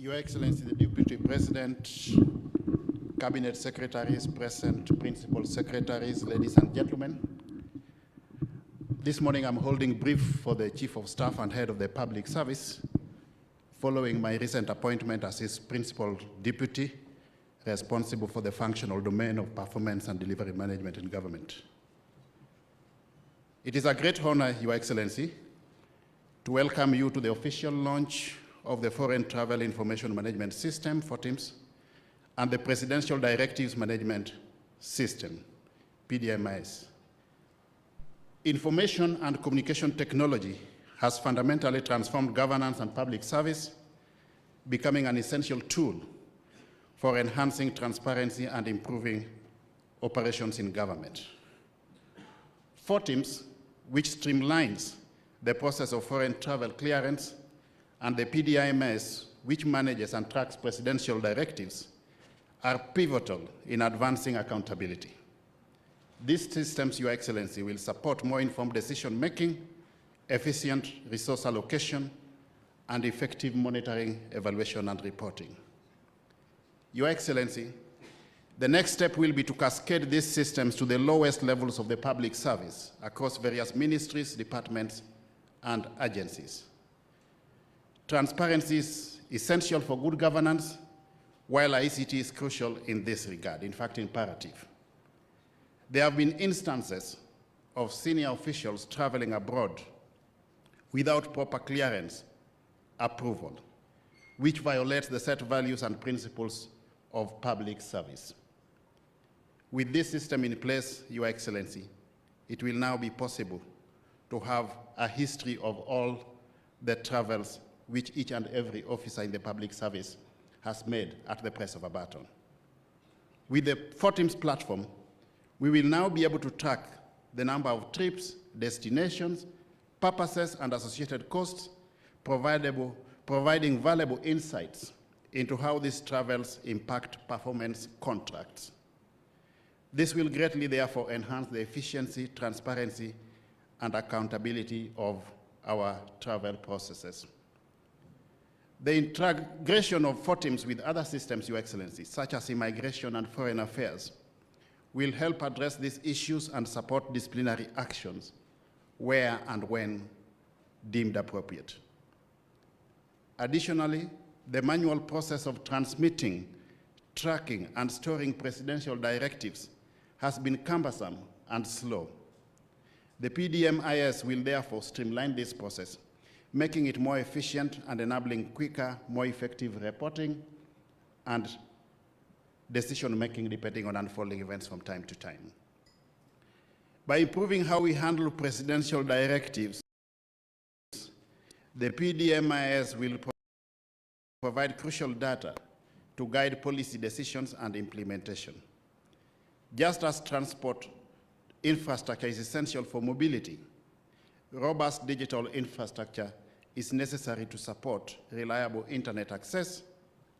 Your Excellency, the Deputy President, Cabinet Secretaries, present Principal Secretaries, ladies and gentlemen. This morning I'm holding brief for the Chief of Staff and Head of the Public Service, following my recent appointment as his Principal Deputy, responsible for the functional domain of performance and delivery management in government. It is a great honor, Your Excellency, to welcome you to the official launch of the Foreign Travel Information Management System, FORTIMS, and the Presidential Directives Management System, PDMIS. Information and communication technology has fundamentally transformed governance and public service, becoming an essential tool for enhancing transparency and improving operations in government. FORTIMS, which streamlines the process of foreign travel clearance, and the PDIMS, which manages and tracks presidential directives, are pivotal in advancing accountability. These systems, Your Excellency, will support more informed decision-making, efficient resource allocation, and effective monitoring, evaluation, and reporting. Your Excellency, the next step will be to cascade these systems to the lowest levels of the public service across various ministries, departments, and agencies. Transparency is essential for good governance, while ICT is crucial in this regard, in fact, imperative. There have been instances of senior officials traveling abroad without proper clearance approval, which violates the set values and principles of public service. With this system in place, Your Excellency, it will now be possible to have a history of all the travels which each and every officer in the public service has made at the press of a button. With the FORTIMS platform, we will now be able to track the number of trips, destinations, purposes, and associated costs, providing valuable insights into how these travels impact performance contracts. This will greatly, therefore, enhance the efficiency, transparency, and accountability of our travel processes. The integration of FORTIMS with other systems, Your Excellency, such as immigration and foreign affairs, will help address these issues and support disciplinary actions where and when deemed appropriate. Additionally, the manual process of transmitting, tracking, and storing presidential directives has been cumbersome and slow. The PDMIS will therefore streamline this process, making it more efficient and enabling quicker, more effective reporting and decision-making depending on unfolding events from time to time. By improving how we handle presidential directives, the PDMIS will provide crucial data to guide policy decisions and implementation. Just as transport infrastructure is essential for mobility, robust digital infrastructure is necessary to support reliable internet access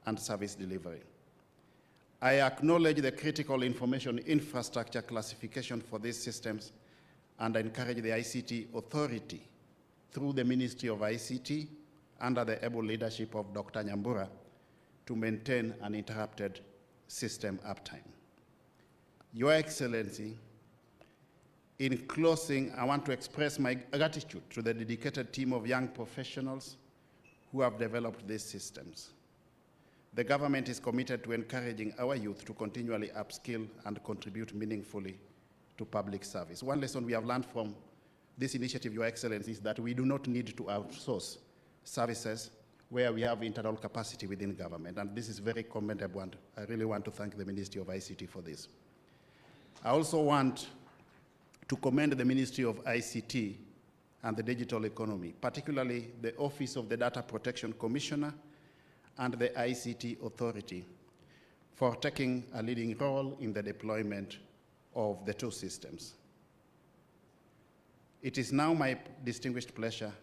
and service delivery. I acknowledge the critical information infrastructure classification for these systems and encourage the ICT authority through the Ministry of ICT under the able leadership of Dr. Nyambura to maintain uninterrupted system uptime. Your Excellency, in closing, I want to express my gratitude to the dedicated team of young professionals who have developed these systems. The government is committed to encouraging our youth to continually upskill and contribute meaningfully to public service. One lesson we have learned from this initiative, Your Excellency, is that we do not need to outsource services where we have internal capacity within government, and this is very commendable, and I really want to thank the Ministry of ICT for this. I also want to commend the Ministry of ICT and the digital economy, particularly the Office of the Data Protection Commissioner and the ICT Authority for taking a leading role in the deployment of the two systems. It is now my distinguished pleasure,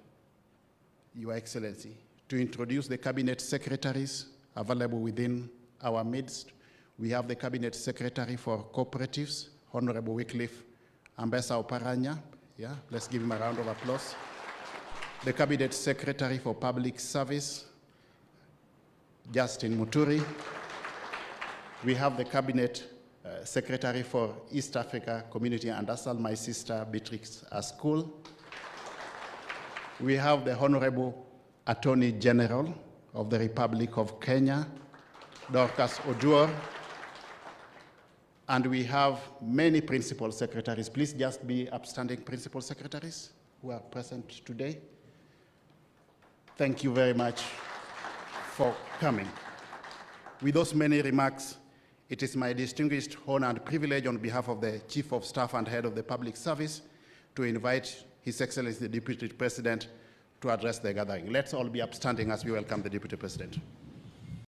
Your Excellency, to introduce the Cabinet Secretaries available within our midst. We have the Cabinet Secretary for Cooperatives, Honorable Wycliffe Ambessa Oparanya. Yeah, let's give him a round of applause. The Cabinet Secretary for Public Service, Justin Muturi. We have the Cabinet Secretary for East Africa Community and ASAL, my sister Beatrix Askul. We have the Honorable Attorney General of the Republic of Kenya, Dorcas Oduor. And we have many principal secretaries. Please just be upstanding principal secretaries who are present today. Thank you very much for coming. With those many remarks, it is my distinguished honor and privilege on behalf of the Chief of Staff and Head of the Public Service to invite His Excellency the Deputy President to address the gathering. Let's all be upstanding as we welcome the Deputy President.